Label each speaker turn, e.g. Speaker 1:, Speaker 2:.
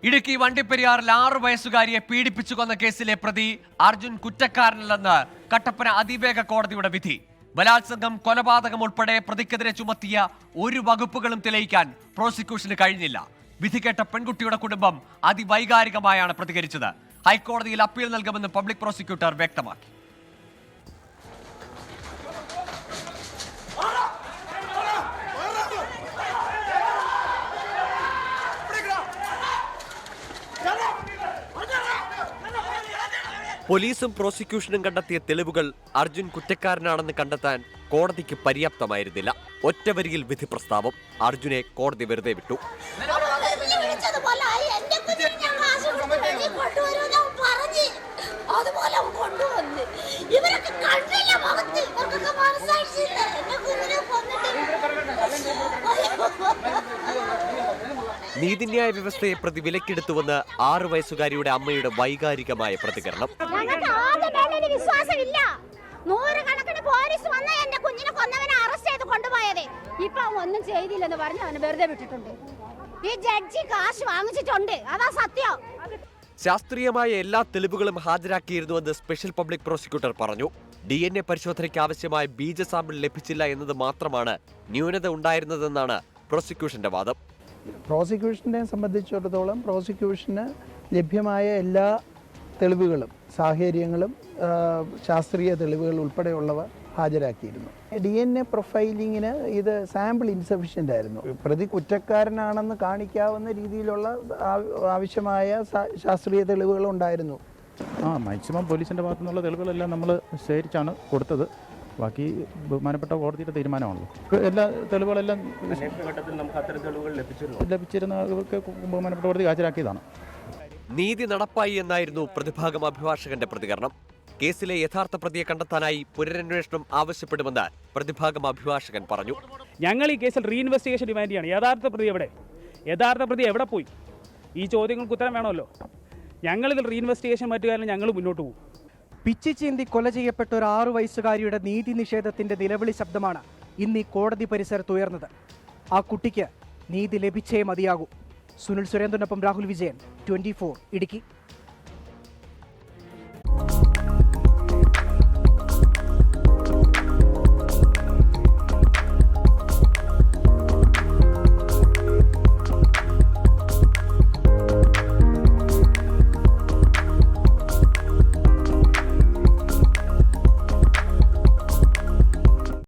Speaker 1: ഇടുക്കി വണ്ടിപ്പെരിയാറിൽ 6 വയസ്സുകാരിയെ പീഡിപ്പിച്ചു കൊന്ന കേസിലെ പ്രതി അർജുൻ കുറ്റക്കാരനല്ലെന്ന് കട്ടപ്പന അതിവേഗ കോടതിയുടെ വിധി. ബലാത്സംഗം, കൊലപാതകം ഉൾപ്പെടെ പ്രതിക്കെതിരെ ചുമത്തിയ ഒരു വകുപ്പുകളും തെളിയിക്കാൻ പ്രോസിക്യൂഷന് കഴിഞ്ഞില്ല. വിധി കേട്ട പെൺകുട്ടിയുടെ കുടുംബം അതിവൈകാരികമായാണ് പ്രതികരിച്ചത്. ഹൈക്കോടതിയിൽ അപ്പീൽ നൽകുമെന്ന് പബ്ലിക് പ്രോസിക്യൂട്ടർ വ്യക്തമാക്കി. പോലീസും പ്രോസിക്യൂഷനും കണ്ടെത്തിയ തെളിവുകൾ അർജുൻ കുറ്റക്കാരനാണെന്ന് കണ്ടെത്താൻ കോടതിക്ക് പര്യാപ്തമായിരുന്നില്ല. ഒറ്റവരിയിൽ വിധി പ്രസ്താവം. അർജുനെ കോടതി വെറുതെ വിട്ടു. നീതിന്യായ വ്യവസ്ഥയെ പ്രതി വിലക്കെടുത്തുവെന്ന് 6 വയസ്സുകാരിയുടെ അമ്മയുടെ വൈകാരികമായ പ്രതികരണം.
Speaker 2: നൂറുകണക്കിന് പോലീസ് വന്ന എന്റെ കുഞ്ഞിനെ കൊന്നവനെ അറസ്റ്റ് ചെയ്ത് കൊണ്ടുപോയത് ഇപ്പൊ ഒന്നും ചെയ്തില്ലെന്ന് പറഞ്ഞ് അവനെ വെറുതെ വിട്ടിട്ടുണ്ട്. ഈ ജഡ്ജി കാശ് വാങ്ങിച്ചിട്ടുണ്ട്, അതാ സത്യം.
Speaker 1: ശാസ്ത്രീയമായ എല്ലാ തെളിവുകളും ഹാജരാക്കിയിരുന്നുവെന്ന് സ്പെഷ്യൽ പബ്ലിക് പ്രോസിക്യൂട്ടർ പറഞ്ഞു. DNA പരിശോധനയ്ക്ക് ആവശ്യമായ ബീജ സാമ്പിൾ ലഭിച്ചില്ല എന്നത് മാത്രമാണ് ന്യൂനത ഉണ്ടായിരുന്നതെന്നാണ് പ്രോസിക്യൂഷന്റെ വാദം.
Speaker 3: പ്രോസിക്യൂഷനെ സംബന്ധിച്ചിടത്തോളം പ്രോസിക്യൂഷന് ലഭ്യമായ എല്ലാ തെളിവുകളും സാഹചര്യങ്ങളും ശാസ്ത്രീയ തെളിവുകൾ ഉൾപ്പെടെയുള്ളവ ഹാജരാക്കിയിരുന്നു. DNA പ്രൊഫൈലിങ്ങിന് ഇത് സാമ്പിൾ ഇൻസഫിഷ്യൻ്റ് ആയിരുന്നു. പ്രതി കുറ്റക്കാരനാണെന്ന് കാണിക്കാവുന്ന രീതിയിലുള്ള ആവശ്യമായ ശാസ്ത്രീയ തെളിവുകൾ ഉണ്ടായിരുന്നു.
Speaker 4: മാക്സിമം പോലീസിൻ്റെ ഭാഗത്തു നിന്നുള്ള തെളിവുകളെല്ലാം നമ്മൾ ശേഖരിച്ചാണ് കൊടുത്തത്. ബാക്കി ബഹുമാനപ്പെട്ട കോടതിയുടെ തീരുമാനമാണല്ലോ. എല്ലാ തെളിവുകളെല്ലാം ലഭിച്ചിരുന്നതൊക്കെ ബഹുമാനപ്പെട്ട കോടതി ഹാജരാക്കിയതാണ്.
Speaker 1: നീതി നടപ്പായി എന്നായിരുന്നു പ്രതിഭാഗം അഭിഭാഷകന്റെ പ്രതികരണം. കേസിലെ യഥാർത്ഥ പ്രതിയെ കണ്ടെത്താനായി പുനരന്വേഷണം ആവശ്യപ്പെടുമെന്ന് പ്രതിഭാഗം അഭിഭാഷകൻ പറഞ്ഞു.
Speaker 5: ഞങ്ങൾ ഈ കേസിൽ റീഇൻവെസ്റ്റിഗേഷൻ ഡിമാൻഡ് ചെയ്യാണ്. യഥാർത്ഥ പ്രതി എവിടെ പോയി? ഈ ചോദ്യങ്ങൾക്ക് ഉത്തരം വേണമല്ലോ. ഞങ്ങളിതിൽ റീഇൻവെസ്റ്റിഗേഷൻ മറ്റുകാരണം ഞങ്ങൾ മുന്നോട്ട് പോകും.
Speaker 6: പിച്ചിച്ചീന്തി കൊല ചെയ്യപ്പെട്ട ഒരു 6 വയസ്സുകാരിയുടെ നീതി നിഷേധത്തിന്റെ നിലവിളി ശബ്ദമാണ് ഇന്ന് ഈ കോടതി പരിസരത്ത് ഉയർന്നത്. ആ കുട്ടിക്ക് നീതി ലഭിച്ചേ മതിയാകൂ. സുനിൽ സുരേന്ദ്രനൊപ്പം രാഹുൽ വിജയൻ, 24 ഇടുക്കി.